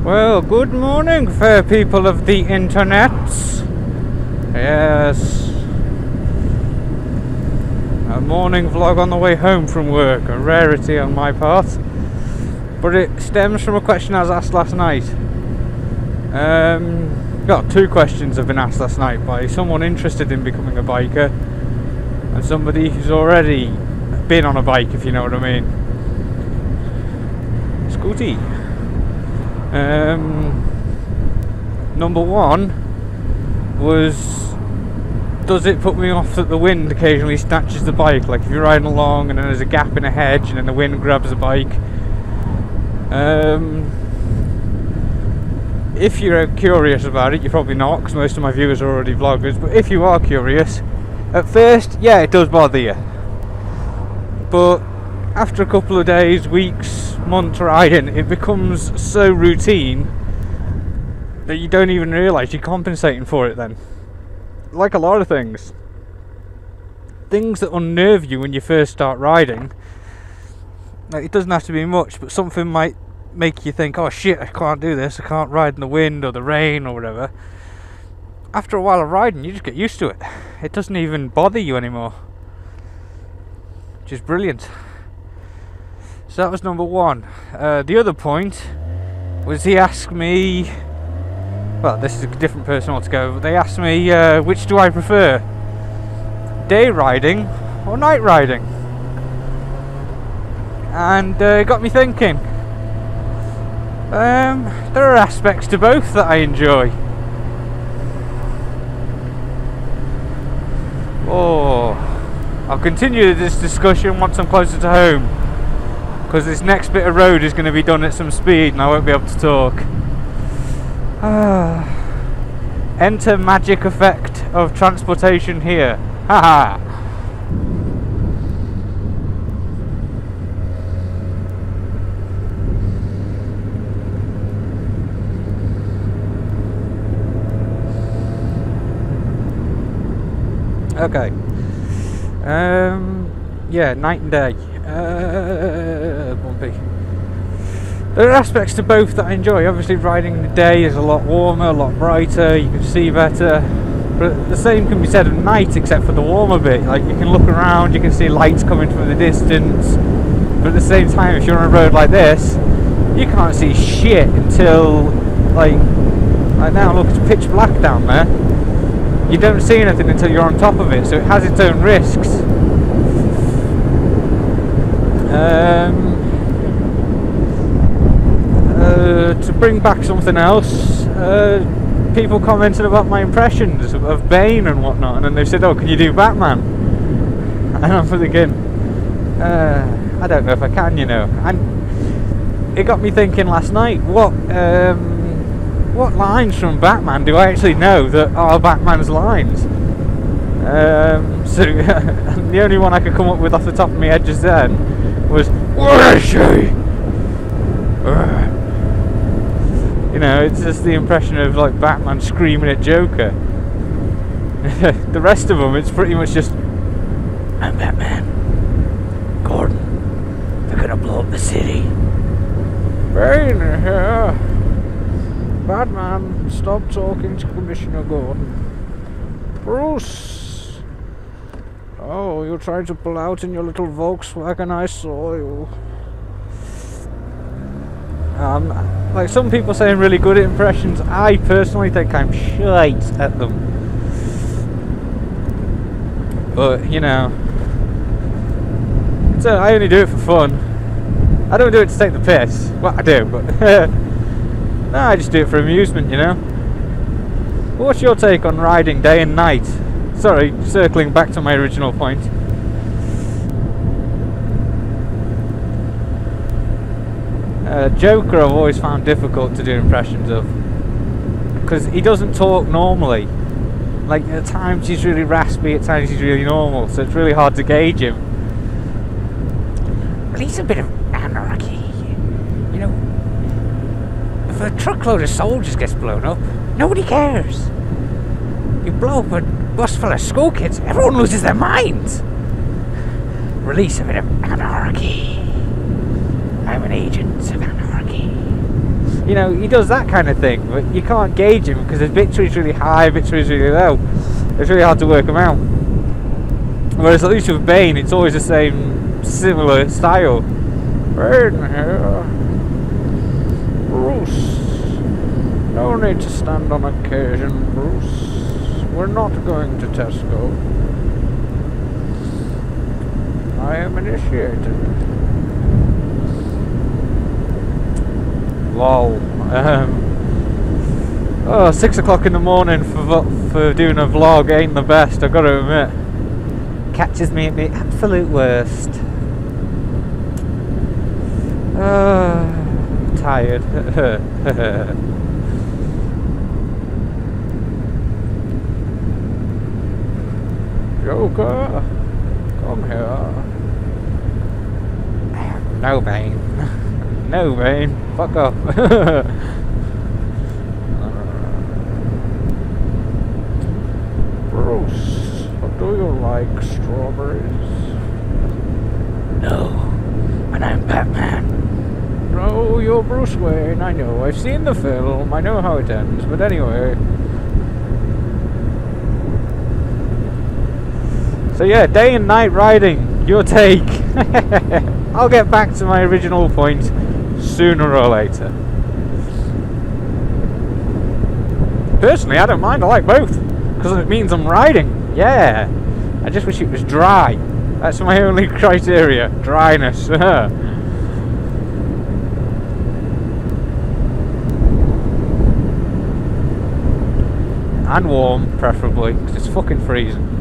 Well, good morning, fair people of the internet. Yes. A morning vlog on the way home from work, a rarity on my part. But it stems from a question I was asked last night. Well, two questions have been asked last night by someone interested in becoming a biker and somebody who's already been on a bike, if you know what I mean. Scooty. Number one was, does it put me off that the wind occasionally snatches the bike? Like if you're riding along and then there's a gap in a hedge and then the wind grabs the bike. If you're curious about it, you're probably not, because most of my viewers are already vloggers, but if you are curious, at first, yeah, it does bother you. But after a couple of days, weeks, months riding, it becomes so routine that you don't even realise you're compensating for it then. Like a lot of things. Things that unnerve you when you first start riding, like it doesn't have to be much, but something might make you think, oh shit, I can't do this, I can't ride in the wind or the rain or whatever. After a while of riding, you just get used to it. It doesn't even bother you anymore. Which is brilliant. So that was number one. The other point was he asked me, well, this is a different person altogether, but they asked me, which do I prefer? Day riding or night riding? And it got me thinking. There are aspects to both that I enjoy. Oh, I'll continue this discussion once I'm closer to home, because this next bit of road is going to be done at some speed and I won't be able to talk. Enter magic effect of transportation here. Haha. Okay. Yeah, night and day. Bumpy. There are aspects to both that I enjoy. Obviously, riding in the day is a lot warmer, a lot brighter, you can see better. But the same can be said at night, except for the warmer bit. Like, you can look around, you can see lights coming from the distance. But at the same time, if you're on a road like this, you can't see shit until, like now, look, it's pitch black down there. You don't see anything until you're on top of it, so it has its own risks. To bring back something else, people commented about my impressions of Bane and whatnot, and then they said, oh, can you do Batman? And I'm thinking, I don't know if I can, you know. And it got me thinking last night, what lines from Batman do I actually know that are Batman's lines? So the only one I could come up with off the top of my head just then was, "What is she?" You know, it's just the impression of like Batman screaming at Joker. The rest of them, it's pretty much just, "I'm Batman. Gordon, they're gonna blow up the city. Bane here. Batman, stop talking to Commissioner Gordon. Bruce! Oh, you're trying to pull out in your little Volkswagen, I saw you." Like some people say I'm really good at impressions, I personally think I'm shite at them. But, you know, so I only do it for fun. I don't do it to take the piss. Well, I do, but no, I just do it for amusement, you know. What's your take on riding day and night? Sorry, circling back to my original point. Joker I've always found difficult to do impressions of, because he doesn't talk normally. Like, at times he's really raspy, at times he's really normal, so it's really hard to gauge him. But he's a bit of anarchy, you know. If a truckload of soldiers gets blown up, nobody cares. You blow up a bus full of school kids, everyone loses their minds. Release a bit of anarchy. I'm an agent of anarchy. You know, he does that kind of thing, but you can't gauge him because his victory's really high, victory's really low. It's really hard to work him out. Whereas at least with Bane, it's always the same, similar style. Bane here. Bruce. No need to stand on occasion, Bruce. We're not going to Tesco. I am initiated. Lol. 6 o'clock in the morning for doing a vlog ain't the best, I've got to admit. Catches me at the absolute worst. Tired. Joker, come here. No, Bane. No, Bane. Fuck off. Bruce, do you like strawberries? No, and I'm Batman. No, you're Bruce Wayne, I know. I've seen the film, I know how it ends, but anyway. So yeah, day and night riding, your take. I'll get back to my original point sooner or later. Personally, I don't mind, I like both. Because it means I'm riding, yeah. I just wish it was dry. That's my only criteria, dryness. And warm, preferably, because it's fucking freezing.